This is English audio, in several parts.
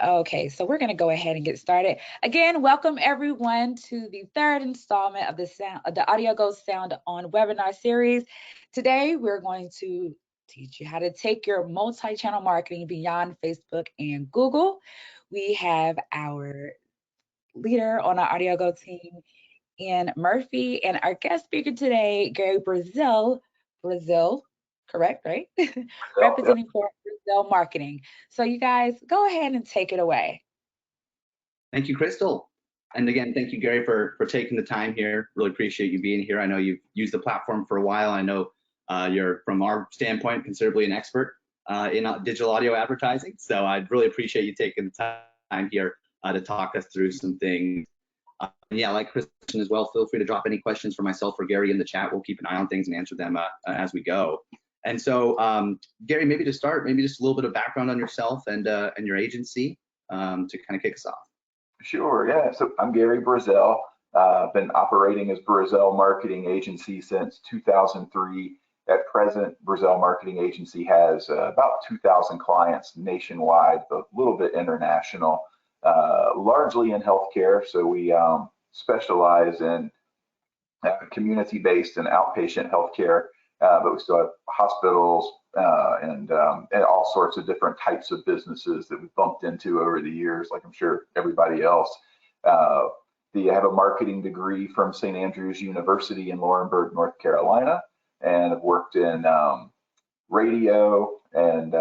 Okay, so we're going to go ahead and get started. Again, welcome everyone to the third installment of the Audio Goes Sound on webinar series. Today, we're going to teach you how to take your multi-channel marketing beyond Facebook and Google. We have our leader on our Audio Go team, Ian Murphy, and our guest speaker today, Gary Brazzell. Brazzell, correct, right? Representing for Brazzell Marketing. So you guys, go ahead and take it away. Thank you, Crystal. And again, thank you, Gary, for taking the time here. Really appreciate you being here. I know you've used the platform for a while. I know you're, from our standpoint, considerably an expert in digital audio advertising. So I'd really appreciate you taking the time here to talk us through some things. Yeah, like Kristen as well, feel free to drop any questions for myself or Gary in the chat. We'll keep an eye on things and answer them as we go. And so, Gary, maybe to start, maybe just a little bit of background on yourself and your agency to kind of kick us off. Sure, yeah. So I'm Gary Brazzell. I've been operating as Brazzell Marketing Agency since 2003. At present, Brazzell Marketing Agency has about 2,000 clients nationwide, a little bit international, largely in healthcare. So we specialize in community-based and outpatient healthcare, but we still have hospitals and all sorts of different types of businesses that we've bumped into over the years, like I'm sure everybody else. I have a marketing degree from St. Andrews University in Laurinburg, North Carolina, and I've worked in radio and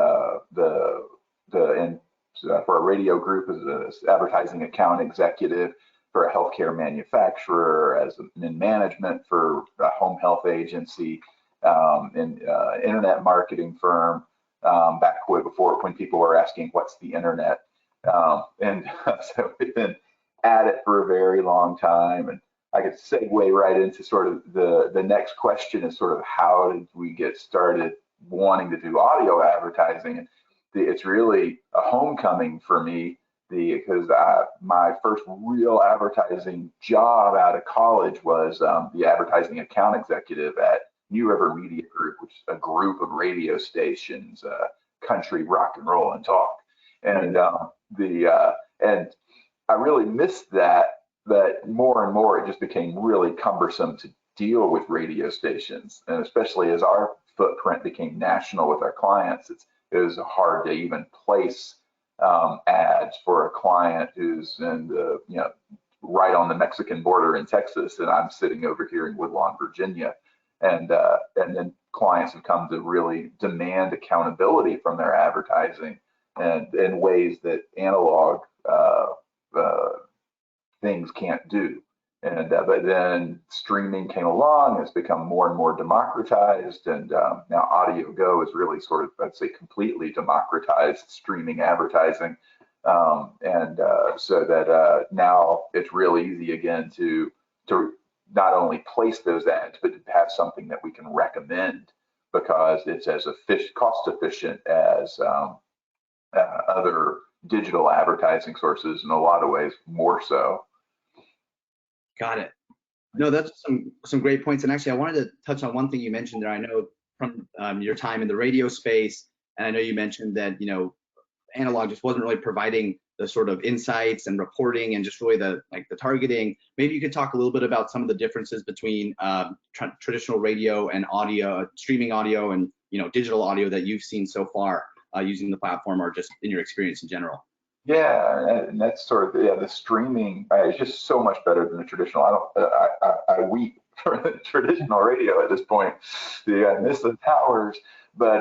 for a radio group as an advertising account executive, for a healthcare manufacturer, in management for a home health agency, in internet marketing firm, back before when people were asking what's the internet, and so we've been at it for a very long time. And I could segue right into sort of the next question is sort of how did we get started wanting to do audio advertising? And it's really a homecoming for me, because my first real advertising job out of college was the advertising account executive at New River Media Group, which is a group of radio stations, country, rock and roll, and talk. And and I really missed that. But more and more, it just became really cumbersome to deal with radio stations, and especially as our footprint became national with our clients, it was hard to even place ads for a client who's in the, right on the Mexican border in Texas, and I'm sitting over here in Woodlawn, Virginia. And then clients have come to really demand accountability from their advertising, and in ways that analog things can't do. And but then streaming came along, and it's become more and more democratized, and now Audio Go is really sort of, I'd say, completely democratized streaming advertising, so that now it's real easy again to not only place those ads, but to have something that we can recommend, because it's as cost efficient as other digital advertising sources, in a lot of ways more so. Got it. No, that's some great points. And actually, I wanted to touch on one thing you mentioned there. I know from your time in the radio space, and I know you mentioned that, analog just wasn't really providing the sort of insights and reporting and just really the targeting. Maybe you could talk a little bit about some of the differences between traditional radio and audio, streaming audio, and digital audio that you've seen so far using the platform, or just in your experience in general. Yeah, and that's sort of, the streaming is just so much better than the traditional. I weep for the traditional radio at this point. I miss the towers, but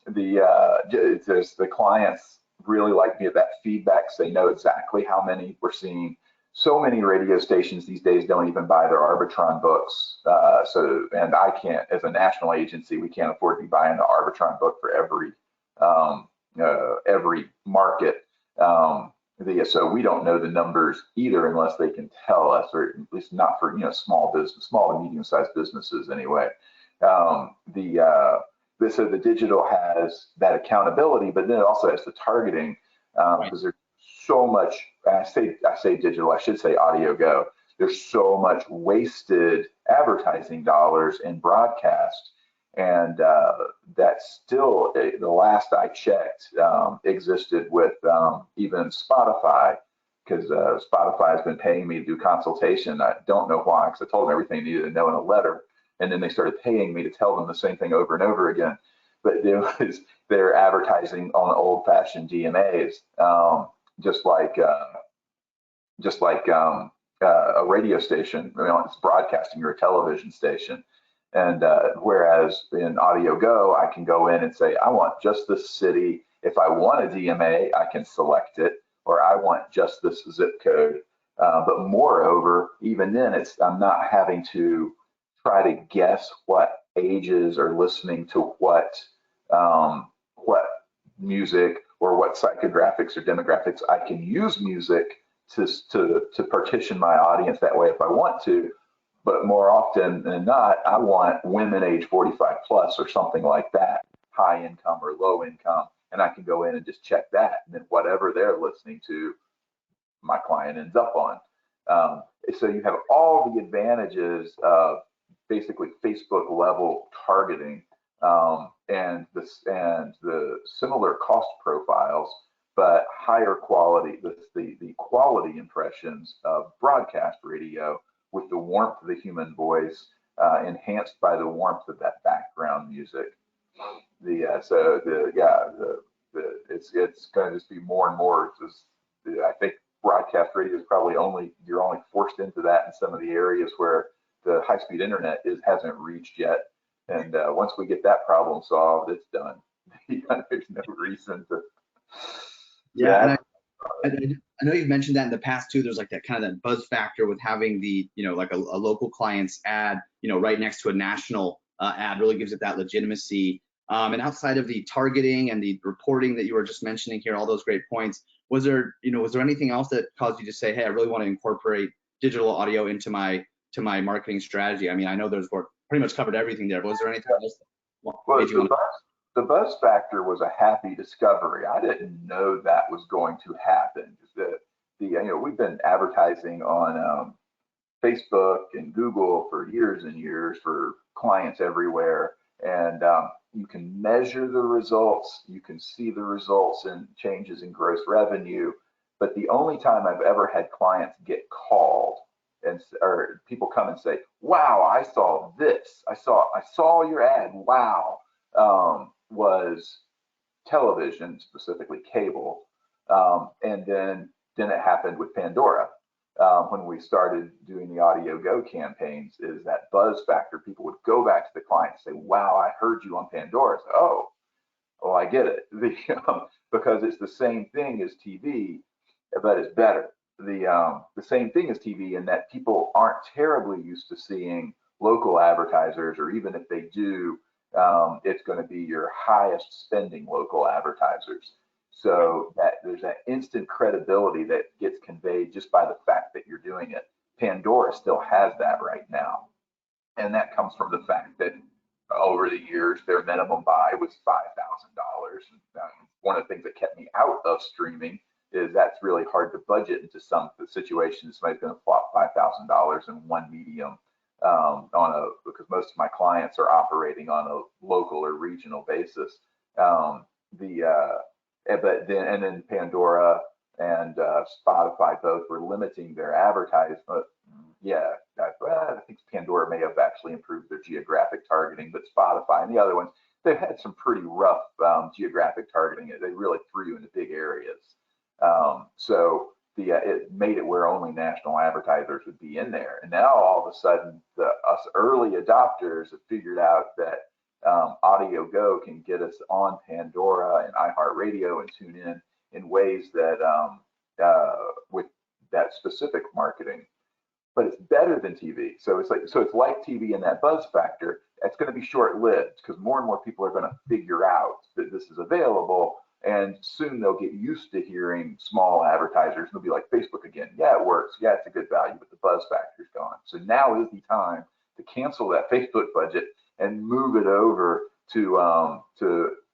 the clients really like me at that feedback, so they know exactly how many we're seeing. So many radio stations these days don't even buy their Arbitron books. And I can't, as a national agency, we can't afford to be buying the Arbitron book for every market. So we don't know the numbers either, unless they can tell us, or at least not for small to medium-sized businesses anyway. So the digital has that accountability, but then it also has the targeting, because there's so much. I say digital, I should say Audio Go. There's so much wasted advertising dollars in broadcast, And that still, the last I checked, existed with even Spotify, because Spotify has been paying me to do consultation. I don't know why, because I told them everything they needed to know in a letter, and then they started paying me to tell them the same thing over and over again. But they're advertising on old-fashioned DMAs, just like a radio station. It's broadcasting, or a television station. And whereas in Audio Go, I can go in and say, I want just this city. If I want a DMA, I can select it, or I want just this zip code. But moreover, even then, I'm not having to try to guess what ages are listening to what music, or what psychographics or demographics. I can use music to partition my audience that way if I want to. But more often than not, I want women age 45 plus, or something like that, high income or low income, and I can go in and just check that, and then whatever they're listening to, my client ends up on. So you have all the advantages of basically Facebook level targeting, and the similar cost profiles, but higher quality, the quality impressions of broadcast radio, with the warmth of the human voice, enhanced by the warmth of that background music. It's going to just be more and more. I think broadcast radio is probably you're only forced into that in some of the areas where the high-speed internet hasn't reached yet. And once we get that problem solved, it's done. There's no reason to. Yeah, and I know you've mentioned that in the past too. There's like that kind of that buzz factor with having the, like a local client's ad, right next to a national ad, really gives it that legitimacy. And outside of the targeting and the reporting that you were just mentioning here, all those great points, was there anything else that caused you to say, hey, I really want to incorporate digital audio into my marketing strategy? I mean, I know there's pretty much covered everything there, but was there anything else? The buzz factor was a happy discovery. I didn't know that was going to happen. We've been advertising on Facebook and Google for years and years for clients everywhere, and you can measure the results. You can see the results and changes in gross revenue. But the only time I've ever had clients get called or people come and say, "Wow, I saw this. I saw your ad. Wow." Was television, specifically cable, and then it happened with Pandora. When we started doing the Audio Go campaigns, is that buzz factor. People would go back to the client and say, "Wow, I heard you on Pandora." So, oh, well, I get it, because it's the same thing as TV, but it's better. The same thing as TV in that people aren't terribly used to seeing local advertisers, or even if they do, it's going to be your highest spending local advertisers. So that there's that instant credibility that gets conveyed just by the fact that you're doing it. Pandora still has that right now. And that comes from the fact that over the years, their minimum buy was $5,000. One of the things that kept me out of streaming is that's really hard to budget into some situations. Somebody's going to flop $5,000 in one medium, because most of my clients are operating on a local or regional basis. But then Pandora and Spotify both were limiting their advertisement. Yeah, I think Pandora may have actually improved their geographic targeting, but Spotify and the other ones, they've had some pretty rough geographic targeting. They really threw you into big areas. It made it where only national advertisers would be in there. And now all of a sudden, us early adopters have figured out that Audio Go can get us on Pandora and iHeartRadio and tune in ways that with that specific marketing. But it's better than TV. So it's like TV in that buzz factor. It's going to be short-lived, because more and more people are going to figure out that this is available, and soon they'll get used to hearing small advertisers. They'll be like, Facebook again. Yeah, it works. Yeah, it's a good value, but the buzz factor's gone. So now is the time to cancel that Facebook budget and move it over to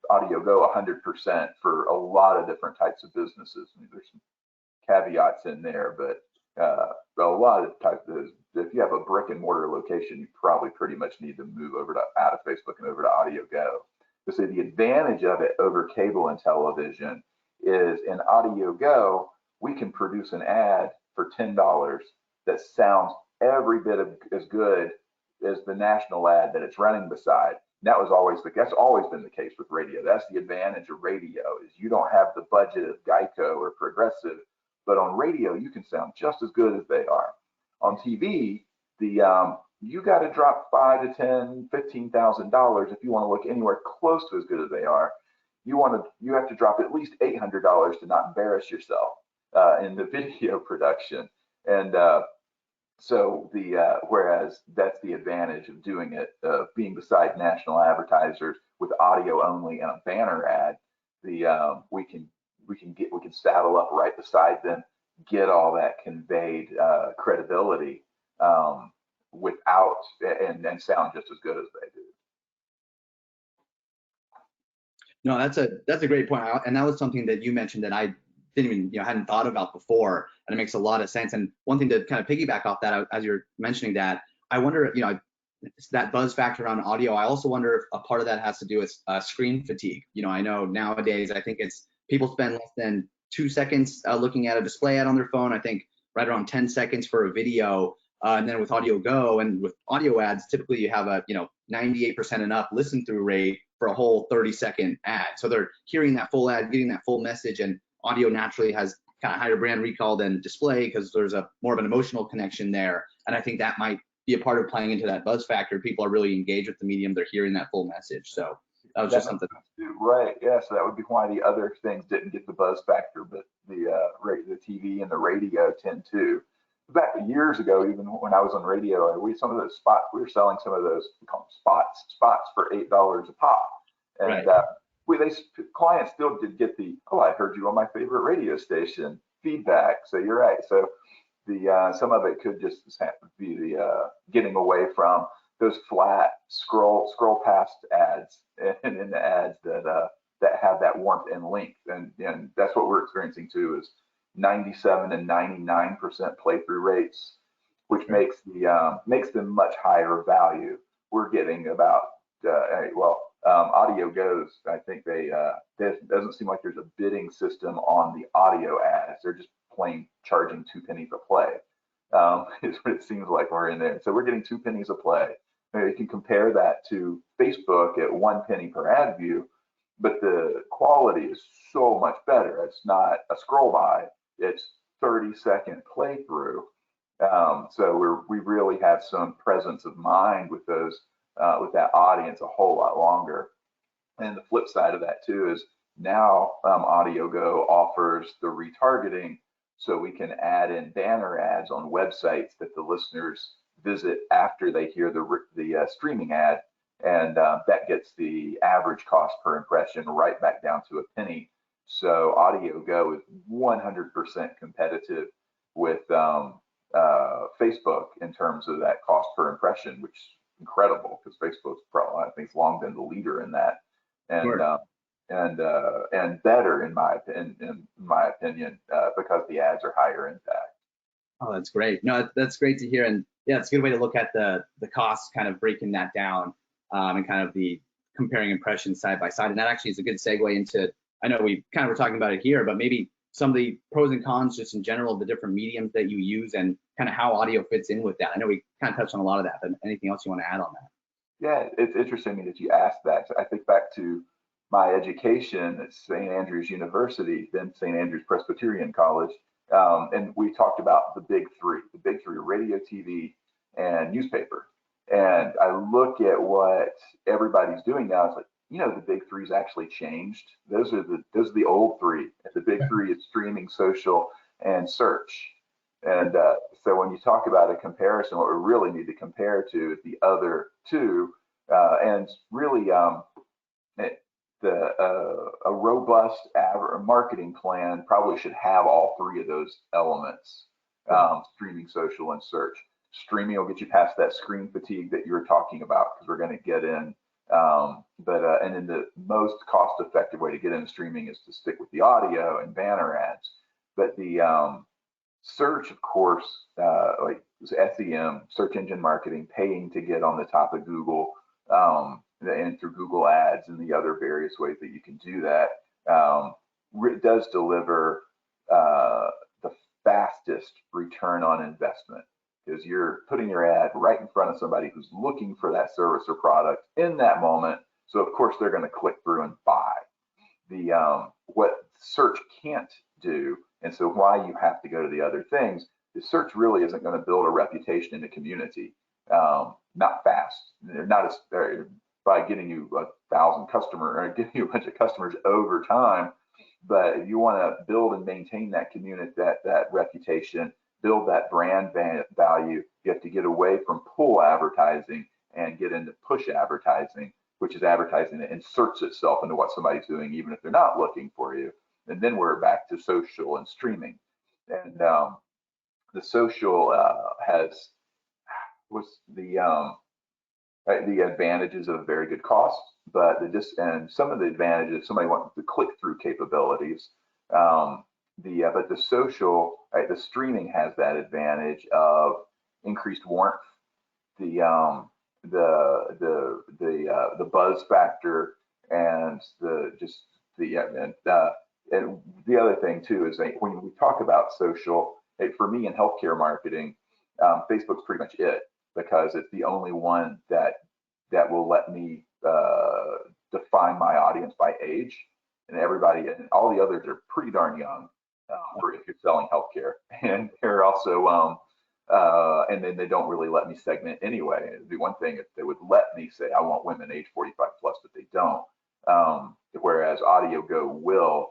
Audio Go 100% for a lot of different types of businesses. I mean, there's some caveats in there, but a lot of times, if you have a brick and mortar location, you probably pretty much need to move over to out of Facebook and over to Audio Go. To say the advantage of it over cable and television is in Audio Go, we can produce an ad for $10 that sounds every bit of as good as the national ad that it's running beside. That's always been the case with radio. That's the advantage of radio is you don't have the budget of Geico or Progressive, but on radio you can sound just as good as they are. On TV, you got to drop $5,000 to $10,000, $15,000 if you want to look anywhere close to as good as they are. You have to drop at least $800 to not embarrass yourself in the video production. And whereas that's the advantage of doing it, being beside national advertisers with audio only and a banner ad, we can saddle up right beside them, get all that conveyed credibility without and sound just as good as they do. No, that's a great point, and that was something that you mentioned that I didn't even hadn't thought about before, and it makes a lot of sense. And one thing to kind of piggyback off that, as you're mentioning that, I wonder, that buzz factor on audio. I also wonder if a part of that has to do with screen fatigue. I know nowadays I think it's people spend less than 2 seconds looking at a display ad on their phone. I think right around 10 seconds for a video. And then with Audio Go and with audio ads, typically you have a 98% and up listen through rate for a whole 30-second ad. So they're hearing that full ad, getting that full message, and audio naturally has kind of higher brand recall than display because there's a more of an emotional connection there. And I think that might be a part of playing into that buzz factor. People are really engaged with the medium. They're hearing that full message. So that was just something. Right. Yeah. So that would be why the other things didn't get the buzz factor, but the TV and the radio tend to. Back years ago, even when I was on radio, we were selling some of those, we call them spots for $8 a pop, and right. Clients still did get the, I heard you on my favorite radio station feedback. So you're right. So some of it could just be the getting away from those flat scroll past ads and in the ads that have that warmth and length, and that's what we're experiencing too, is 97 and 99% playthrough rates, which makes them much higher value. We're getting about Audio Goes. I think it doesn't seem like there's a bidding system on the audio ads. They're just plain charging 2 pennies a play. Is what it seems like we're in there. So we're getting 2 pennies a play. Now you can compare that to Facebook at 1 penny per ad view, but the quality is so much better. It's not a scroll by. It's 30-second playthrough. So we really have some presence of mind with with that audience a whole lot longer. And the flip side of that too is now Audio Go offers the retargeting, so we can add in banner ads on websites that the listeners visit after they hear the streaming ad, and that gets the average cost per impression right back down to a penny. So Audio Go is 100% competitive with Facebook in terms of that cost per impression, which is incredible because Facebook's probably, I think, it's long been the leader in that, and sure. And better in my opinion because the ads are higher impact. Oh, that's great. No, that's great to hear, and yeah, it's a good way to look at the costs, kind of breaking that down, and kind of the comparing impressions side by side. And that actually is a good segue into, I know we kind of were talking about it here, but maybe some of the pros and cons just in general, the different mediums that you use and kind of how audio fits in with that. I know we kind of touched on a lot of that, but anything else you want to add on that? Yeah, it's interesting that you asked that. I think back to my education at St. Andrews University, then St. Andrews Presbyterian College, and we talked about the big three radio, TV, and newspaper. And I look at what everybody's doing now. It's like, the big three's actually changed. Those are the old three. And the big three is streaming, social, and search. And so when you talk about a comparison, what we really need to compare to is the other two, and really a robust marketing plan probably should have all three of those elements: streaming, social, and search. Streaming will get you past that screen fatigue that you were talking about, because we're going to get in. And then the most cost-effective way to get into streaming is to stick with the audio and banner ads. But Search, of course, like SEM, search engine marketing, paying to get on the top of Google, and through Google Ads and the other various ways that you can do that, it does deliver the fastest return on investment, because you're putting your ad right in front of somebody who's looking for that service or product in that moment. So of course they're going to click through and buy. What search can't do, and so why you have to go to the other things, is search really isn't going to build a reputation in the community. Not fast. Not as by getting you 1,000 customers or getting you a bunch of customers over time, but you want to build and maintain that community, that reputation, build that brand value. You have to get away from pull advertising and get into push advertising, which is advertising that inserts itself into what somebody's doing, even if they're not looking for you. And then we're back to social and streaming. And the social was the advantages of a very good cost, but and some of the advantages, somebody wants the click-through capabilities. But the social, the streaming has that advantage of increased warmth, the buzz factor, and and the other thing too is that when we talk about social, for me in healthcare marketing, Facebook's pretty much it, because it's the only one that will let me define my audience by age, and all the others are pretty darn young for if you're selling healthcare, and they're also and then they don't really let me segment anyway. The one thing, if they would let me say I want women age 45 plus, but they don't. Whereas AudioGo will.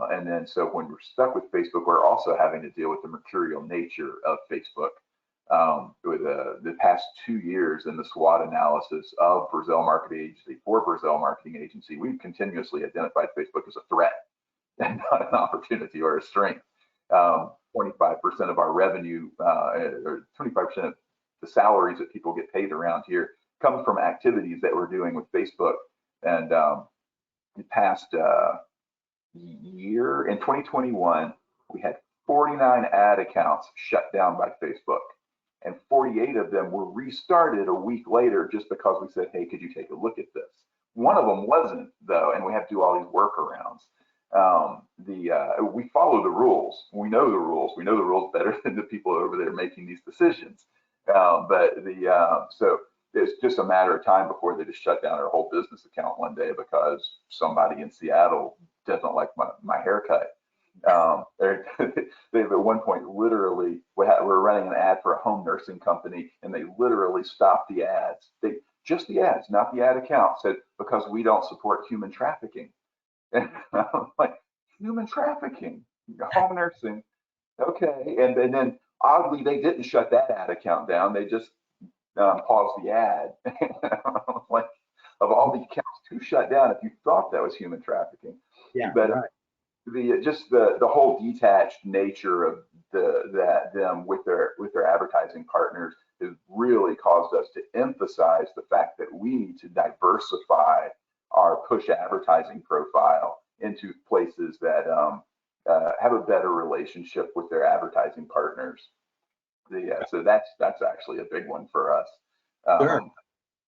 And then so when we're stuck with Facebook, we're also having to deal with the mercurial nature of Facebook. With the past 2 years in the SWOT analysis of Brazzell Marketing Agency for Brazzell Marketing Agency, we've continuously identified Facebook as a threat and not an opportunity or a strength. 25% of our revenue, or 25% of the salaries that people get paid around here comes from activities that we're doing with Facebook. And the past year, in 2021, we had 49 ad accounts shut down by Facebook, and 48 of them were restarted a week later just because we said, hey, could you take a look at this? One of them wasn't, though, and we have to do all these workarounds. We follow the rules. We know the rules. We know the rules better than the people over there making these decisions. So it's just a matter of time before they just shut down our whole business account one day because somebody in Seattle doesn't like my haircut. They've at one point literally, we're running an ad for a home nursing company, and they literally stopped the ads. Just the ads, not the ad account, said, because we don't support human trafficking. And I'm like, human trafficking, home nursing, okay. And then oddly, they didn't shut that ad account down. They just paused the ad. Like, of all the accounts to shut down, if you thought that was human trafficking. Yeah, but right. The whole detached nature of them with their advertising partners has really caused us to emphasize the fact that we need to diversify our push advertising profile into places that have a better relationship with their advertising partners. So that's actually a big one for us. Sure.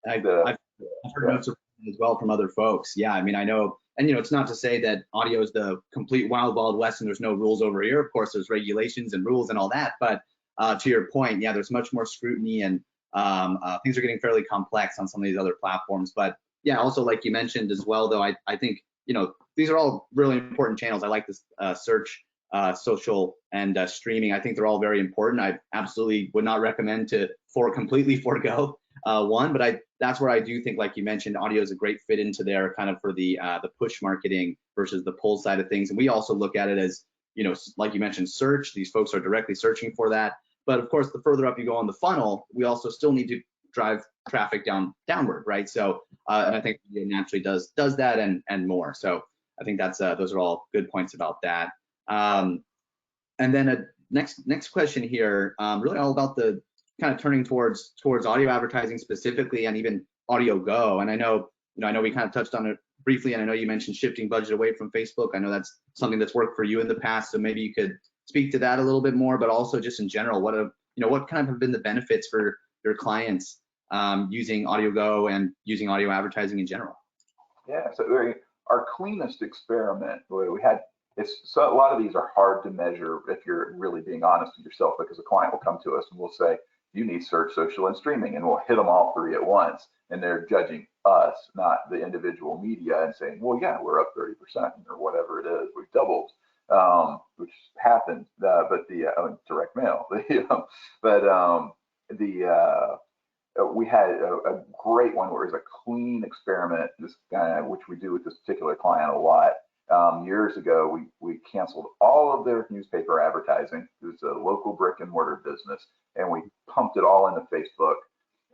I've heard notes as well from other folks. Yeah, I mean, I know, and it's not to say that audio is the complete wild west and there's no rules over here. Of course, there's regulations and rules and all that. But to your point, yeah, there's much more scrutiny, and things are getting fairly complex on some of these other platforms. But yeah, also like you mentioned as well, though, I think these are all really important channels. I like this search, social, and streaming. I think they're all very important. I absolutely would not recommend to completely forego one, but that's where I do think, like you mentioned, audio is a great fit into there, kind of for the push marketing versus the pull side of things. And we also look at it as, like you mentioned, search. These folks are directly searching for that. But of course, the further up you go on the funnel, we also still need to drive traffic downward, right? So, and I think it naturally does that and more. So I think that's those are all good points about that. And then next question here, really all about the kind of turning towards audio advertising specifically, and even AudioGo. And I know we kind of touched on it briefly, and I know you mentioned shifting budget away from Facebook. I know that's something that's worked for you in the past, so maybe you could speak to that a little bit more, but also just in general, what kind of have been the benefits for your clients using AudioGo and using audio advertising in general? Yeah, so our cleanest experiment, so a lot of these are hard to measure if you're really being honest with yourself, because a client will come to us and we'll say, you need search, social, and streaming, and we'll hit them all three at once, and they're judging us, not the individual media, and saying, well, yeah, we're up 30% or whatever it is, we've doubled, which happened, but direct mail, we had a great one where it was a clean experiment, which we do with this particular client a lot. Years ago, we canceled all of their newspaper advertising. It was a local brick and mortar business, and we pumped it all into Facebook.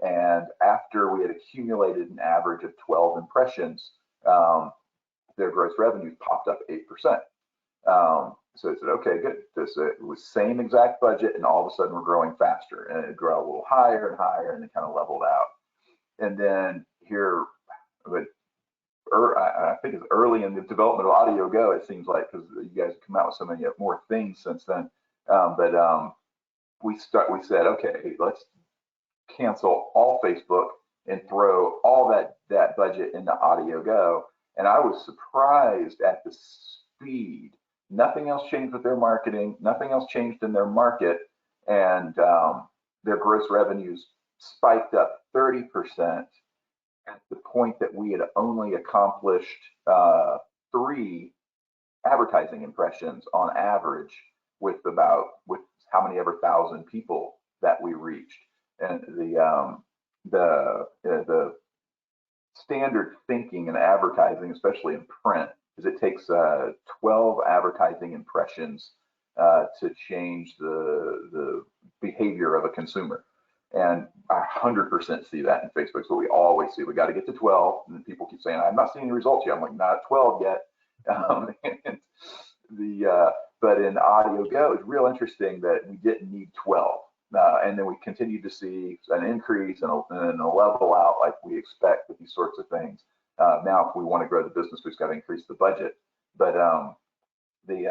And after we had accumulated an average of 12 impressions, their gross revenues popped up 8%. So I said, okay, good. It was same exact budget, and all of a sudden we're growing faster, and it grew a little higher and higher, and it kind of leveled out. And then here, I think it's early in the development of AudioGo, it seems like, because you guys have come out with so many more things since then. We said, okay, let's cancel all Facebook and throw all that budget into AudioGo. And I was surprised at the speed. Nothing else changed with their marketing. Nothing else changed in their market, and their gross revenues spiked up 30%. At the point that we had only accomplished 3 advertising impressions on average with how many ever 1,000 people that we reached. And the standard thinking in advertising, especially in print, is it takes 12 advertising impressions to change the behavior of a consumer. And I 100% see that in Facebook. So we always see, we got to get to 12. And people keep saying, I'm not seeing any results yet. I'm like, not at 12 yet. But in AudioGo, it's real interesting that we didn't need 12. And then we continued to see an increase and a level out like we expect with these sorts of things. Now, if we want to grow the business, we've got to increase the budget. But the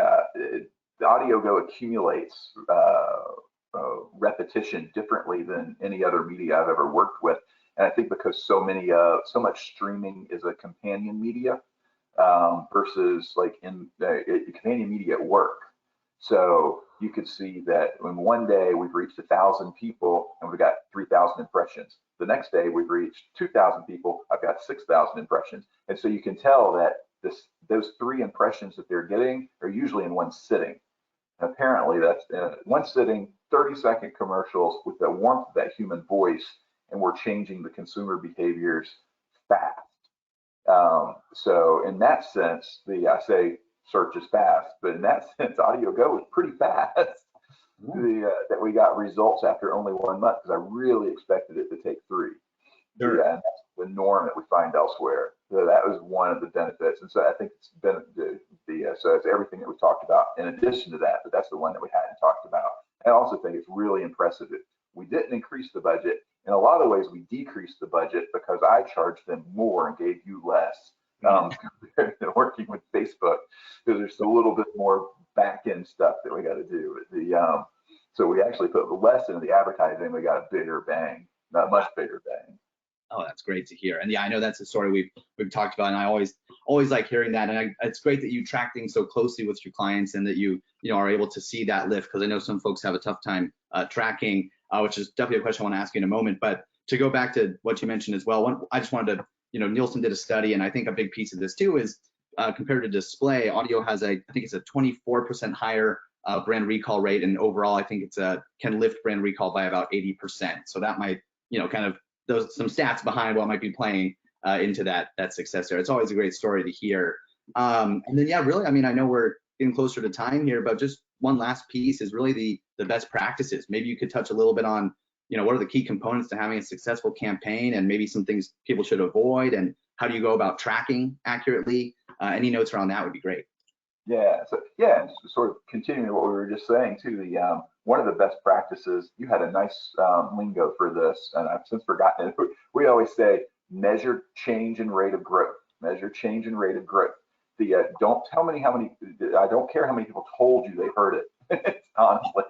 AudioGo accumulates repetition differently than any other media I've ever worked with. And I think because so much streaming is a companion media versus like in companion media at work. So you could see that in one day we've reached 1,000 people and we've got 3,000 impressions. The next day we've reached 2,000 people, I've got 6,000 impressions. And so you can tell that those 3 impressions that they're getting are usually in one sitting. And apparently that's one sitting, 30-second commercials with the warmth of that human voice, and we're changing the consumer behaviors fast. So in that sense, I say search is fast, but in that sense, AudioGo is pretty fast. That we got results after only 1 month, because I really expected it to take 3. Sure. Yeah, and that's the norm that we find elsewhere. So that was one of the benefits. And so I think it's been so it's everything that we talked about in addition to that, but that's the one that we hadn't talked about. I also think it's really impressive that we didn't increase the budget. In a lot of ways, we decreased the budget because I charged them more and gave you less compared to working with Facebook, because there's a little bit more back end stuff that we got to do. So we actually put less into the advertising. We got a bigger bang, not much bigger bang. Oh, that's great to hear. And yeah, I know that's a story we've talked about, and I always like hearing that. And it's great that you track things so closely with your clients and that you are able to see that lift, because I know some folks have a tough time tracking, which is definitely a question I want to ask you in a moment. But to go back to what you mentioned as well, I just wanted to, Nielsen did a study, and I think a big piece of this too is compared to display, audio has I think it's a 24% higher brand recall rate, and overall I think it's can lift brand recall by about 80%. So that might kind of some stats behind what might be playing into that success there. It's always a great story to hear. And then yeah, really, I mean, I know we're getting closer to time here, but just one last piece is really the best practices. Maybe you could touch a little bit on what are the key components to having a successful campaign, and maybe some things people should avoid, and how do you go about tracking accurately? Any notes around that would be great. Yeah, so yeah, sort of continuing what we were just saying too, one of the best practices, you had a nice lingo for this, and I've since forgotten it. We always say measure change and rate of growth. Measure change and rate of growth. Don't tell me how many. I don't care how many people told you they heard it. Honestly,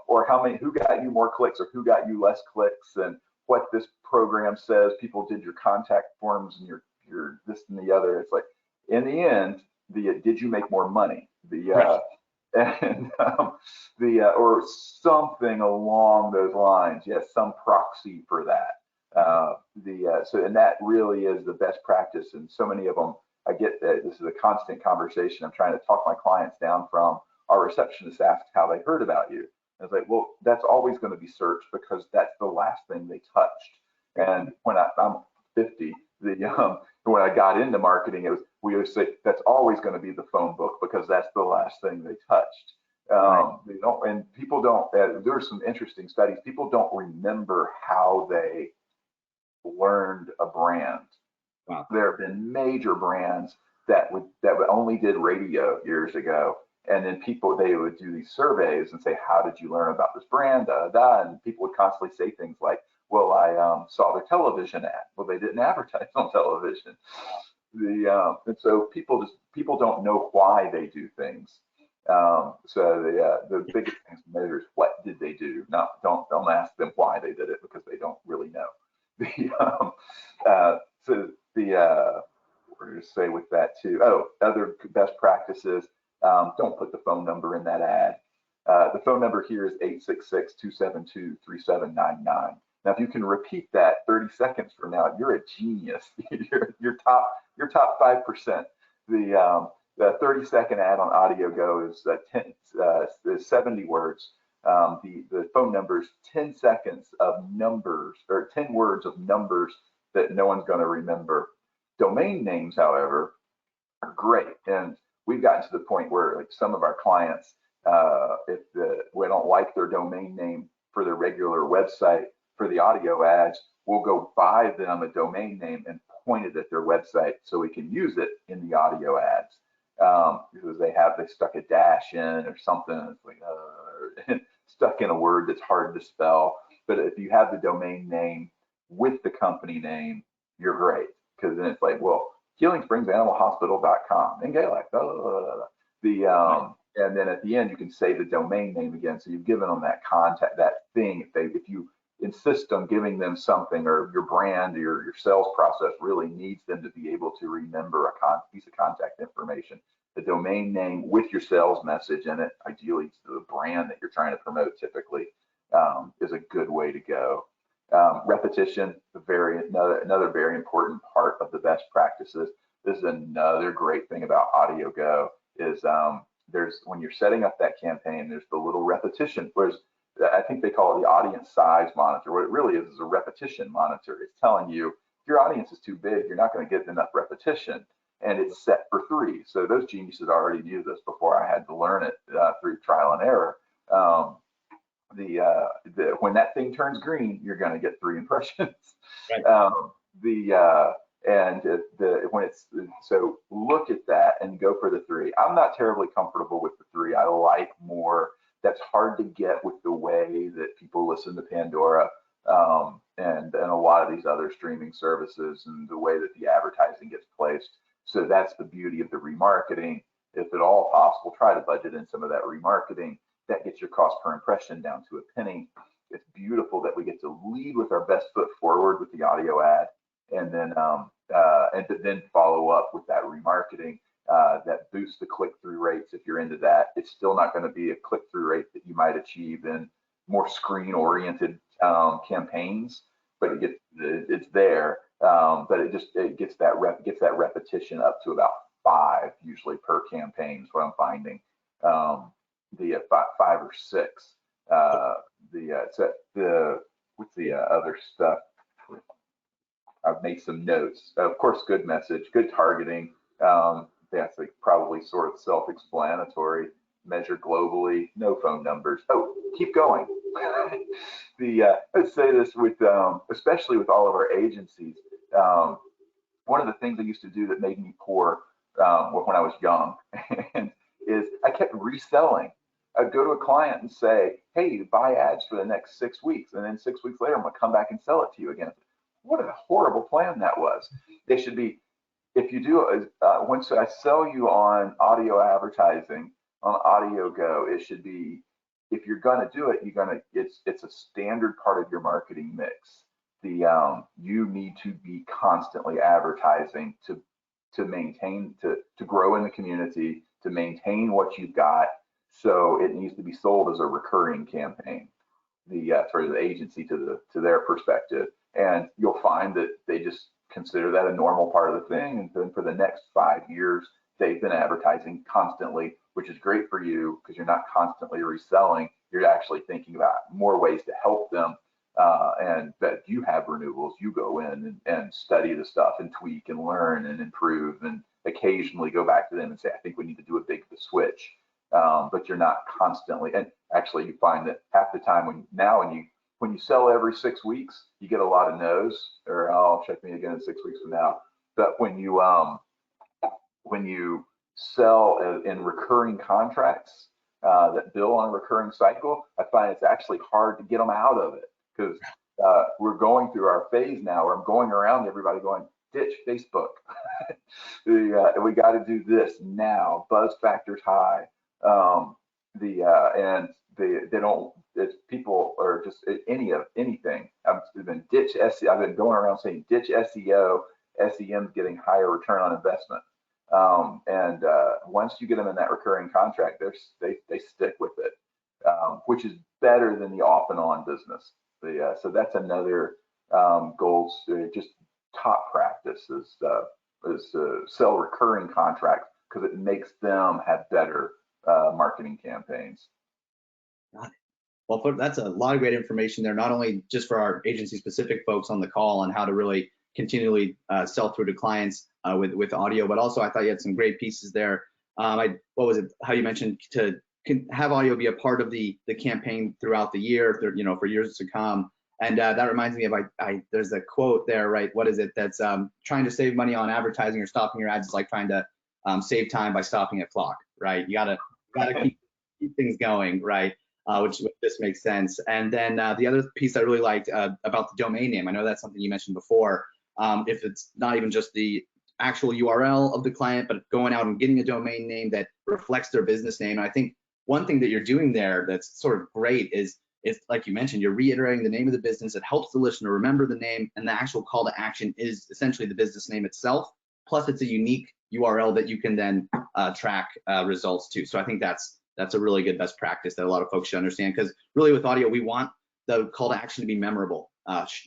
or who got you more clicks or who got you less clicks, and what this program says people did your contact forms and your this and the other. It's like, in the end, did you make more money? Right. And or something along those lines. Yes, some proxy for that. And that really is the best practice. And so many of them, I get that this is a constant conversation. I'm trying to talk my clients down from. Our receptionist asked how they heard about you. And it's like, well, that's always going to be search, because that's the last thing they touched. And when I'm 50, when I got into marketing, we always say that's always going to be the phone book, because that's the last thing they touched. They don't, and people don't. There's some interesting studies. People don't remember how they learned a brand. Wow. There have been major brands that only did radio years ago, and then they would do these surveys and say, how did you learn about this brand? And people would constantly say things like, well, I saw their television ad. Well, they didn't advertise on television. And so people don't know why they do things. So the biggest thing to measure is, what did they do? Don't ask them why they did it, because they don't really know. We're going to say with that too. Oh, other best practices. Don't put the phone number in that ad. The phone number here is 866-272-3799. Now, if you can repeat that 30 seconds from now, you're a genius. you're top 5%. The 30-second ad on AudioGo is 70 words. The phone number is 10 seconds of numbers, or 10 words of numbers that no one's going to remember. Domain names, however, are great. And we've gotten to the point where, like, some of our clients, if we don't like their domain name for their regular website for the audio ads, we'll go buy them a domain name and point it at their website so we can use it in the audio ads. Because they stuck a dash in or something. It's like stuck in a word that's hard to spell. But if you have the domain name with the company name, you're great, because then it's like, well, healingspringsanimalhospital.com in Gaelic. And then at the end, you can say the domain name again. So you've given them that contact, that thing. If you insist on giving them something, or your brand or your sales process really needs them to be able to remember a piece of contact information, the domain name with your sales message in it, ideally it's the brand that you're trying to promote typically, is a good way to go. Repetition, another very important part of the best practices. This is another great thing about AudioGo is when you're setting up that campaign, there's the little repetition. Whereas I think they call it the audience size monitor. What it really is a repetition monitor. It's telling you, if your audience is too big, you're not going to get enough repetition, and it's set for 3. So those geniuses already knew this before I had to learn it through trial and error. When that thing turns green, you're going to get 3 impressions. Right. So look at that and go for the 3. I'm not terribly comfortable with the 3. I like more. That's hard to get with the way that people listen to Pandora and a lot of these other streaming services, and the way that the advertising gets placed. So that's the beauty of the remarketing. If at all possible, try to budget in some of that remarketing. That gets your cost per impression down to a penny. It's beautiful that we get to lead with our best foot forward with the audio ad, and then then follow up with that remarketing that boosts the click-through rates. If you're into that, it's still not going to be a click-through rate that you might achieve in more screen-oriented campaigns, but it's there. But it gets that repetition up to about 5 usually per campaign is what I'm finding. The 5 or 6. What's the other stuff? I've made some notes. Of course, good message, good targeting. That's like probably sort of self-explanatory. Measure globally, no phone numbers. Oh, keep going. Let's say this with, especially with all of our agencies. One of the things I used to do that made me poor when I was young is I kept reselling. I'd go to a client and say, hey, buy ads for the next 6 weeks. And then 6 weeks later, I'm going to come back and sell it to you again. What a horrible plan that was. They should be, if you do, once I sell you on audio advertising, On Audio Go, it should be, if you're going to do it, it's a standard part of your marketing mix. You need to be constantly advertising to maintain, to grow in the community, to maintain what you've got. So it needs to be sold as a recurring campaign, for the agency to their perspective. And you'll find that they just consider that a normal part of the thing. And then for the next 5 years, they've been advertising constantly, which is great for you because you're not constantly reselling. You're actually thinking about more ways to help them. And that you have renewals, you go in and study the stuff and tweak and learn and improve and occasionally go back to them and say, I think we need to do a big switch. But you're not constantly, and actually you find that half the time when you sell every 6 weeks, you get a lot of no's, or I'll check me again in 6 weeks from now. But when you sell in recurring contracts that bill on a recurring cycle, I find it's actually hard to get them out of it, because we're going through our phase now where I'm going around everybody going, ditch Facebook. We got to do this now. Buzz factor's high. And they don't. It's people are just anything. I've been ditch SEO. I've been going around saying ditch SEO. SEM's getting higher return on investment. And once you get them in that recurring contract, they stick with it, which is better than the off and on business. So that's another goal. Just top practice is sell recurring contracts, because it makes them have better marketing campaigns. Got it. Well, that's a lot of great information there, not only just for our agency specific folks on the call on how to really continually sell through to clients with audio, but also I thought you had some great pieces there. What was it? How you mentioned to have audio be a part of the campaign throughout the year, for years to come. And that reminds me of, there's a quote there, right? What is it? That's trying to save money on advertising or stopping your ads is like trying to save time by stopping a clock, right? You gotta keep things going, right? Which this makes sense. And then the other piece I really liked about the domain name, I know that's something you mentioned before. If it's not even just the actual URL of the client, but going out and getting a domain name that reflects their business name. And I think one thing that you're doing there that's sort of great is, it's like you mentioned, you're reiterating the name of the business. It helps the listener remember the name, and the actual call to action is essentially the business name itself. Plus, it's a unique URL that you can then track results to. So I think that's a really good best practice that a lot of folks should understand, because really with audio, we want the call to action to be memorable,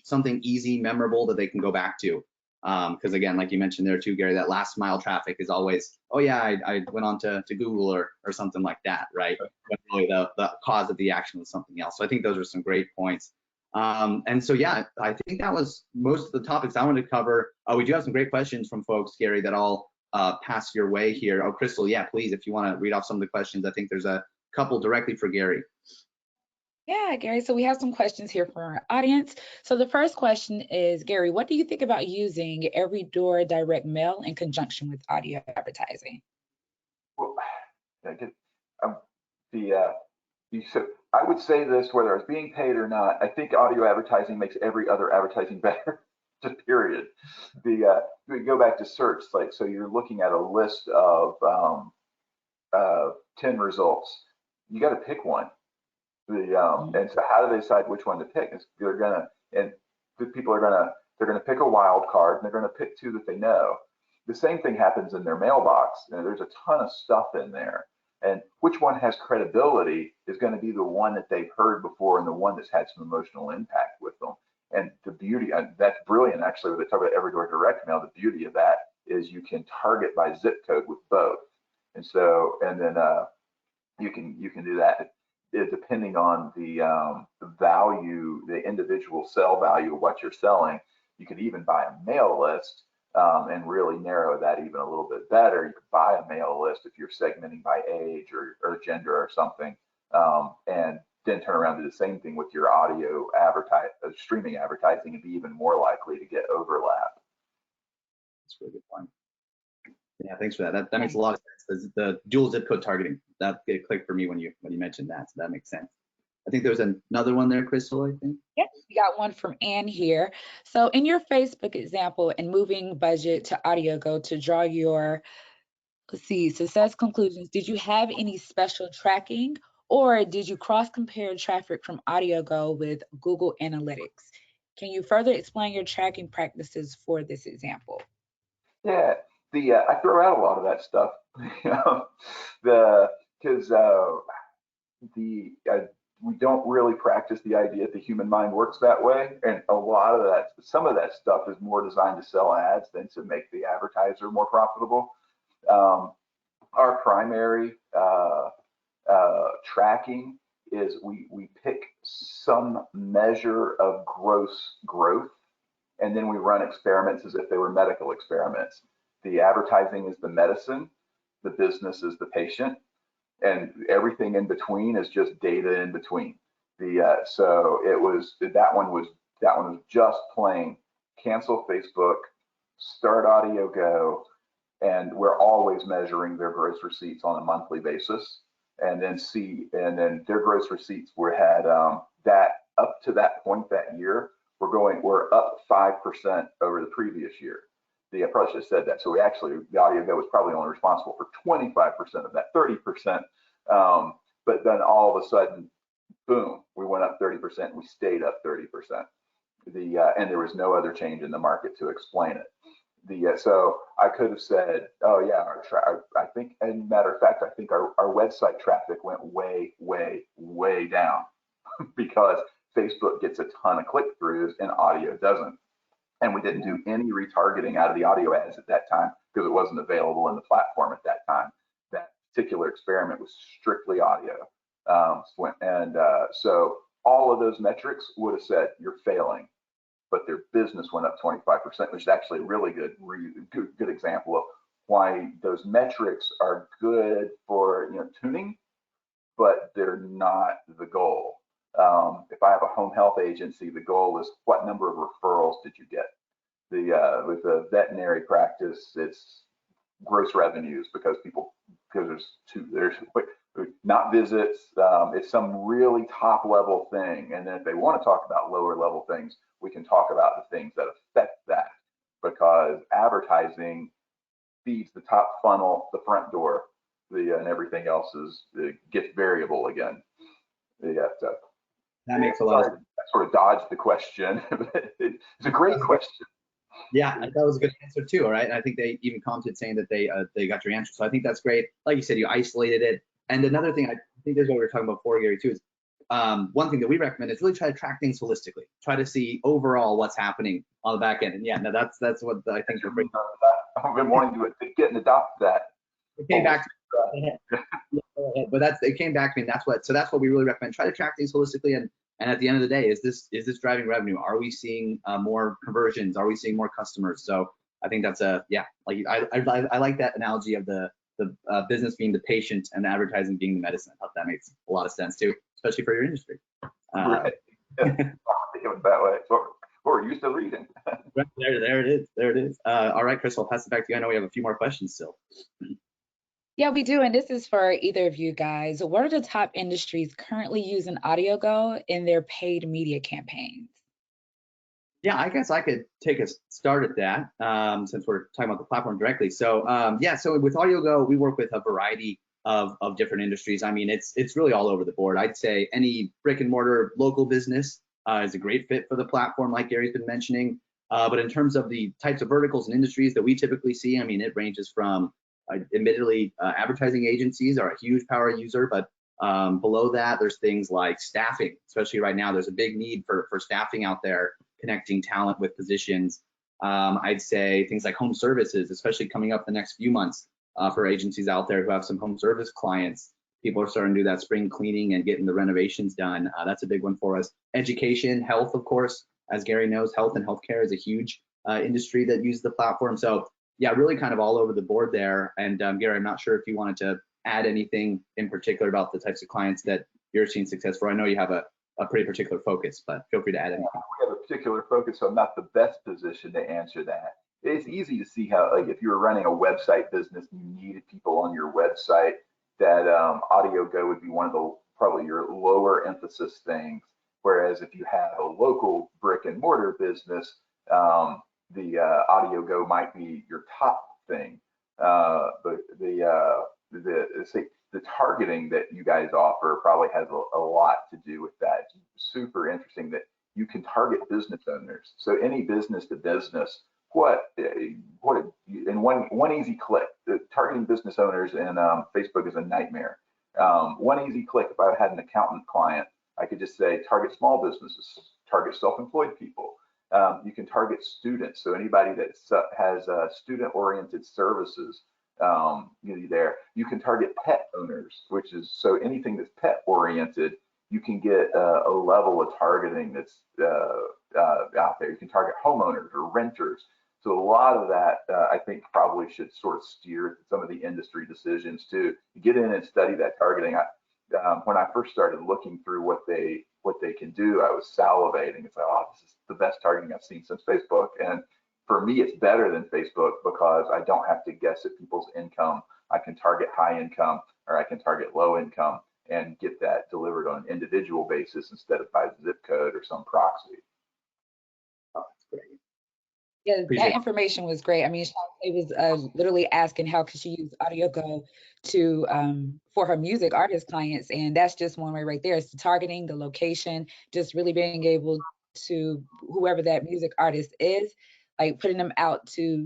something easy, memorable that they can go back to. Because again, like you mentioned there too, Gary, that last mile traffic is always, oh yeah, I went on to Google or something like that, right? But really the cause of the action was something else. So I think those are some great points. And so yeah, I think that was most of the topics I wanted to cover. We do have some great questions from folks, Gary, that I'll pass your way here. Oh, Crystal, yeah, please, if you want to read off some of the questions. I think there's a couple directly for Gary. Yeah, Gary, so we have some questions here from our audience. So the first question is, Gary, what do you think about using every door direct mail in conjunction with audio advertising? Well, I would say this, whether it's being paid or not, I think audio advertising makes every other advertising better, just period. We go back to search, so you're looking at a list of 10 results. You got to pick one. And so how do they decide which one to pick? They're gonna pick a wild card, and they're gonna pick two that they know. The same thing happens in their mailbox. There's a ton of stuff in there, and which one has credibility is going to be the one that they've heard before and the one that's had some emotional impact with them. And the beauty, that's brilliant actually, when they talk about every door direct mail, the beauty of that is you can target by zip code with both. And then you can do that depending on the value, the individual sell value of what you're selling. You could even buy a mail list and really narrow that even a little bit better. You could buy a mail list if you're segmenting by age or gender or something, and then turn around and do the same thing with your audio streaming advertising and be even more likely to get overlap. That's a really good point. Yeah, thanks for that. That makes a lot of sense. The dual zip code targeting, that clicked for me when you mentioned that, so that makes sense. I think there was another one there, Crystal, I think. Yes, we got one from Ann here. So in your Facebook example and moving budget to audio go to draw your Let's see, success conclusions. Did you have any special tracking, or did you cross compare traffic from AudioGo with Google Analytics? Can you further explain your tracking practices for this example? Yeah, I throw out a lot of that stuff, you know, the because we don't really practice the idea that the human mind works that way, and a lot of that, some of that stuff is more designed to sell ads than to make the advertiser more profitable. Um, our primary tracking is we pick some measure of gross growth, and then we run experiments as if they were medical experiments. The advertising is the medicine, the business is the patient, and everything in between is just data in between. So it was that one was just plain cancel Facebook, start AudioGo, and we're always measuring their gross receipts on a monthly basis, and then their gross receipts had that up to that point that year we're up 5% over the previous year. I probably should have said that. So the AudioGo was probably only responsible for 25% of that 30%. But then all of a sudden, boom, we went up 30%. And we stayed up 30%. And there was no other change in the market to explain it. So I could have said, oh yeah, I think, and matter of fact, I think our website traffic went way, way, way down because Facebook gets a ton of click-throughs and audio doesn't. And we didn't do any retargeting out of the audio ads at that time because it wasn't available in the platform at that time. That particular experiment was strictly audio. So all of those metrics would have said you're failing, but their business went up 25%, which is actually a really good example of why those metrics are good for tuning, but they're not the goal. If I have a home health agency, the goal is what number of referrals did you get? With the veterinary practice, it's gross revenues because there's not visits. It's some really top level thing, and then if they want to talk about lower level things, we can talk about the things that affect that, because advertising feeds the top funnel, the front door, and everything else gets variable again. So that makes a lot of sense. I sort of dodged the question. It's a great question. Yeah, that was a good answer too. All right, and I think they even commented saying that they got your answer. So I think that's great. Like you said, you isolated it. And another thing, I think this is what we were talking about before, Gary, too, is one thing that we recommend is really try to track things holistically. Try to see overall what's happening on the back end. And yeah, no, that's what I think. I've been wanting to get and adopt that. It came back. But it came back to me. And that's what we really recommend. Try to track things holistically, and at the end of the day, is this driving revenue? Are we seeing more conversions? Are we seeing more customers? So I think that's I like that analogy of the business being the patient and advertising being the medicine. I thought that makes a lot of sense too, especially for your industry. Right. That way. What we're used to reading. Right, there it is. All right, Chris, I'll pass it back to you. I know we have a few more questions still. Yeah, we do. And this is for either of you guys. What are the top industries currently using AudioGo in their paid media campaigns? Yeah, I guess I could take a start at that since we're talking about the platform directly. So so with AudioGo, we work with a variety of different industries. I mean, it's really all over the board. I'd say any brick and mortar local business is a great fit for the platform, like Gary's been mentioning. But in terms of the types of verticals and industries that we typically see, I mean, it ranges from admittedly, advertising agencies are a huge power user, but below that, there's things like staffing. Especially right now, there's a big need for staffing out there, connecting talent with positions. I'd say things like home services, especially coming up the next few months for agencies out there who have some home service clients. People are starting to do that spring cleaning and getting the renovations done. That's a big one for us. Education, health, of course, as Gary knows, health and healthcare is a huge industry that uses the platform. So yeah, really kind of all over the board there. And Gary, I'm not sure if you wanted to add anything in particular about the types of clients that you're seeing success for. I know you have a pretty particular focus, but feel free to add anything. We have a particular focus, so I'm not the best position to answer that. It's easy to see how, like, if you were running a website business and you needed people on your website, that AudioGo would be one of the probably your lower emphasis things. Whereas if you have a local brick and mortar business, the AudioGo might be your top thing. But the targeting that you guys offer probably has a lot to do with that. It's super interesting that you can target business owners. So any business to business, in one easy click, targeting business owners in Facebook is a nightmare. One easy click, if I had an accountant client, I could just say target small businesses, target self-employed people. You can target students, so anybody that has student-oriented services. There, you can target pet owners, which is so anything that's pet-oriented, you can get a level of targeting that's out there. You can target homeowners or renters. So a lot of that, I think, probably should sort of steer some of the industry decisions to get in and study that targeting. When I first started looking through what they can do, I was salivating. It's like, oh, this is the best targeting I've seen since Facebook. And for me, it's better than Facebook because I don't have to guess at people's income. I can target high income or I can target low income and get that delivered on an individual basis instead of by zip code or some proxy. Oh, that's great. Yeah, Appreciate that information was great. I mean, it was literally asking how could she use AudioGo to for her music artist clients, and that's just one way right there. It's the targeting, the location, just really being able to whoever that music artist is, like putting them out to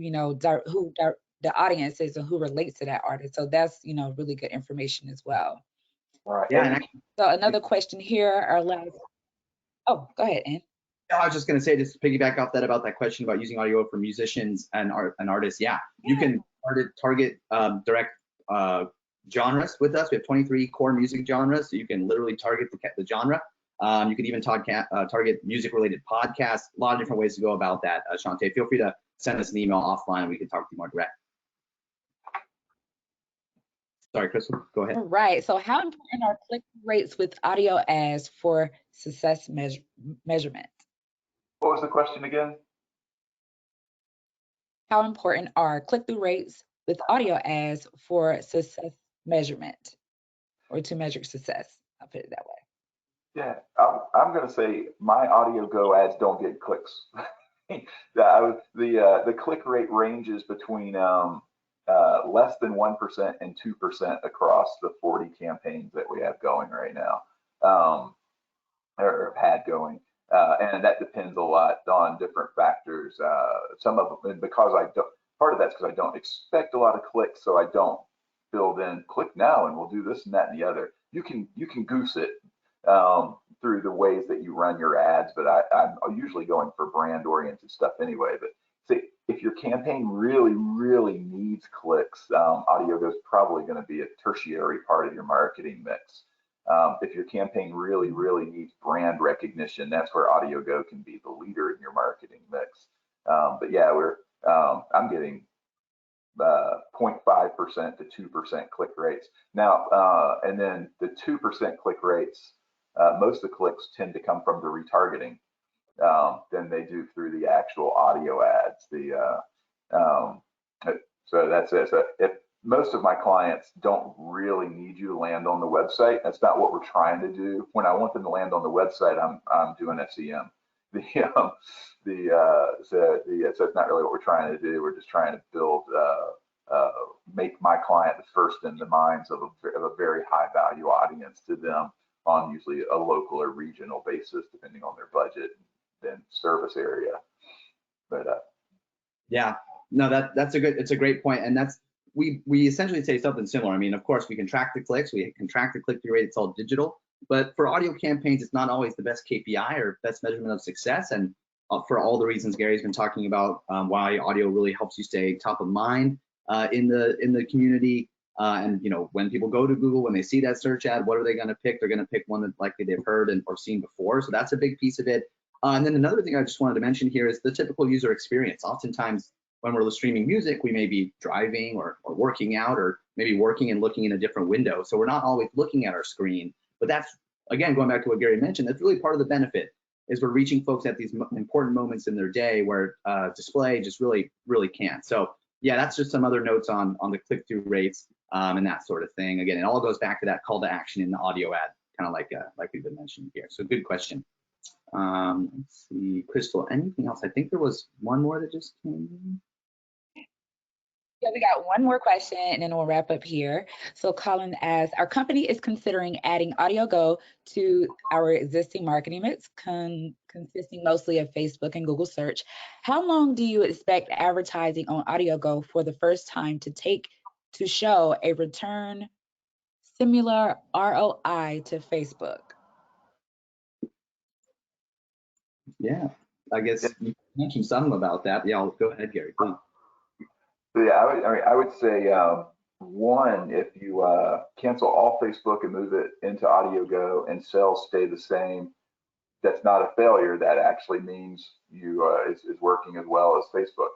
the audience is and who relates to that artist. So that's really good information as well. Right. Yeah, and So another question here, our last. Oh, go ahead, Ann. I was just going to say, just to piggyback off that about that question about using audio for musicians and artists. Yeah, you can target direct genres with us. We have 23 core music genres, so you can literally target the genre. You can even target music-related podcasts. A lot of different ways to go about that. Shantae, feel free to send us an email offline, and we can talk to you more direct. Sorry, Crystal, go ahead. All right. So how important are click rates with audio ads for success measurement? What was the question again? How important are click-through rates with audio ads for success measurement or to measure success? I'll put it that way. Yeah, I'm going to say my AudioGo ads don't get clicks. The click rate ranges between less than 1% and 2% across the 40 campaigns that we have going right now, or have had going. And that depends a lot on different factors. Some of them, because part of that's because I don't expect a lot of clicks, so I don't build in click now and we'll do this and that and the other. You can goose it through the ways that you run your ads, but I'm usually going for brand oriented stuff anyway. But see, if your campaign really, really needs clicks, AudioGo is probably going to be a tertiary part of your marketing mix. If your campaign really, really needs brand recognition, that's where AudioGo can be the leader in your marketing mix. But yeah, I'm getting 0.5% to 2% click rates. Now, and then the 2% click rates, most of the clicks tend to come from the retargeting than they do through the actual audio ads. So that's it. So if most of my clients don't really need you to land on the website, that's not what we're trying to do. When I want them to land on the website, I'm doing SEM. So it's not really what we're trying to do. We're just trying to build, make my client the first in the minds of a very high value audience to them on usually a local or regional basis, depending on their budget and service area. But yeah, no, it's a great point, and that's we essentially say something similar. I mean, of course, we can track the clicks, we can track the click-through rate. It's all digital, but for audio campaigns, it's not always the best KPI or best measurement of success. And for all the reasons Gary's been talking about, why audio really helps you stay top of mind in the community. And when people go to Google, when they see that search ad, what are they going to pick? They're going to pick one that likely they've heard or seen before. So that's a big piece of it. And then another thing I just wanted to mention here is the typical user experience. Oftentimes, when we're streaming music, we may be driving or working out, or maybe working and looking in a different window. So we're not always looking at our screen. But that's, again, going back to what Gary mentioned, that's really part of the benefit, is we're reaching folks at these important moments in their day where display just really, really can't. So yeah, that's just some other notes on the click-through rates and that sort of thing. Again, it all goes back to that call to action in the audio ad, kind of like we've been mentioning here. So good question. Let's see, Crystal, anything else? I think there was one more that just came in. Yeah, we got one more question and then we'll wrap up here. So Colin asks, our company is considering adding AudioGo to our existing marketing mix, consisting mostly of Facebook and Google search. How long do you expect advertising on AudioGo for the first time to take to show a return similar ROI to Facebook? Yeah, I guess you mentioned something about that. Yeah, go ahead, Gary, please. Yeah, I would say one, if you cancel all Facebook and move it into AudioGo and sales stay the same, that's not a failure. That actually means you is working as well as Facebook.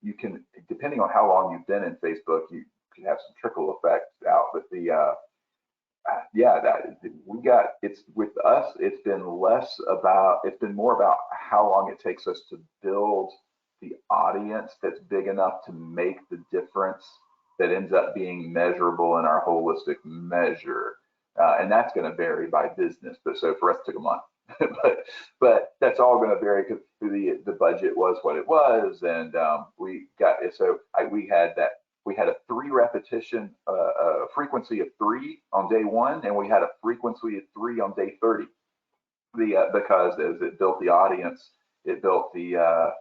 You can, depending on how long you've been in Facebook, you can have some trickle effects out. But it's with us. It's been more about how long it takes us to build the audience that's big enough to make the difference that ends up being measurable in our holistic measure. And that's going to vary by business. But so for us, it took a month. but that's all going to vary because the budget was what it was, and we had a 3 repetition frequency of 3 on day 1, and we had a frequency of 3 on day 30. Because as it built the audience, it built the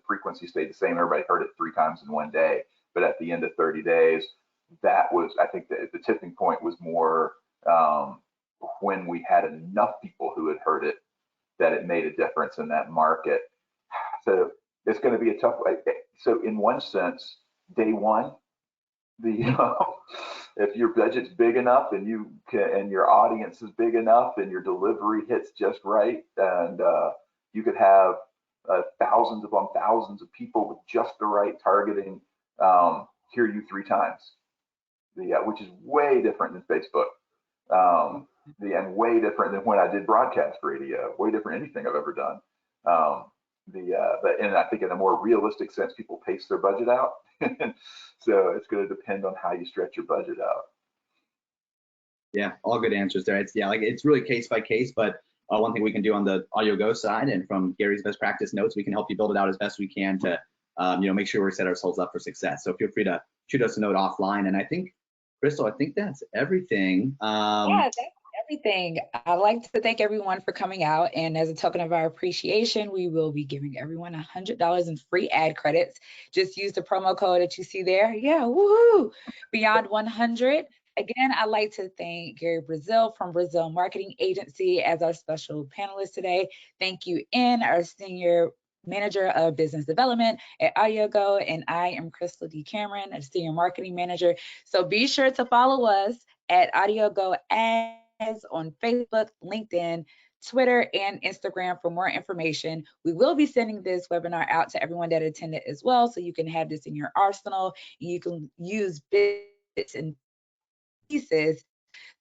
frequency stayed the same. Everybody heard it 3 times in one day. But at the end of 30 days, that was, I think, the tipping point was more when we had enough people who had heard it that it made a difference in that market. So it's going to be a tough. So in one sense, day 1, if your budget's big enough and and your audience is big enough and your delivery hits just right, and you could have thousands upon thousands of people with just the right targeting hear you 3 times, which is way different than Facebook, and way different than when I did broadcast radio, way different than anything I've ever done. But I think in a more realistic sense, people pace their budget out. So it's going to depend on how you stretch your budget out. Yeah, all good answers there. It's really case by case, but one thing we can do on the AudioGo side and from Gary's best practice notes, we can help you build it out as best we can to make sure we set ourselves up for success. So feel free to shoot us a note offline. And I think, Crystal, I think that's everything. Yeah, that's everything. I'd like to thank everyone for coming out. And as a token of our appreciation, we will be giving everyone $100 in free ad credits. Just use the promo code that you see there. Yeah, woohoo! Beyond 100. Again, I'd like to thank Gary Brazzell from Brazzell Marketing Agency as our special panelist today. Thank you, N, our Senior Manager of Business Development at AudioGo, and I am Crystal D. Cameron, a Senior Marketing Manager. So be sure to follow us at AudioGo Ads on Facebook, LinkedIn, Twitter, and Instagram for more information. We will be sending this webinar out to everyone that attended as well, so you can have this in your arsenal. You can use bits and pieces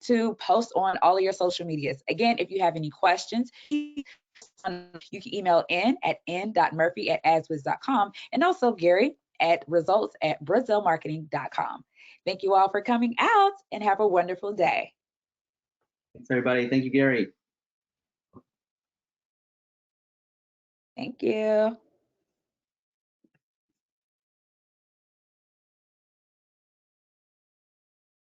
to post on all of your social medias. Again, if you have any questions, you can email n@n.murphy@adswiz.com, and also Gary at results@brazzellmarketing.com. Thank you all for coming out and have a wonderful day. Thanks, everybody. Thank you, Gary. Thank you.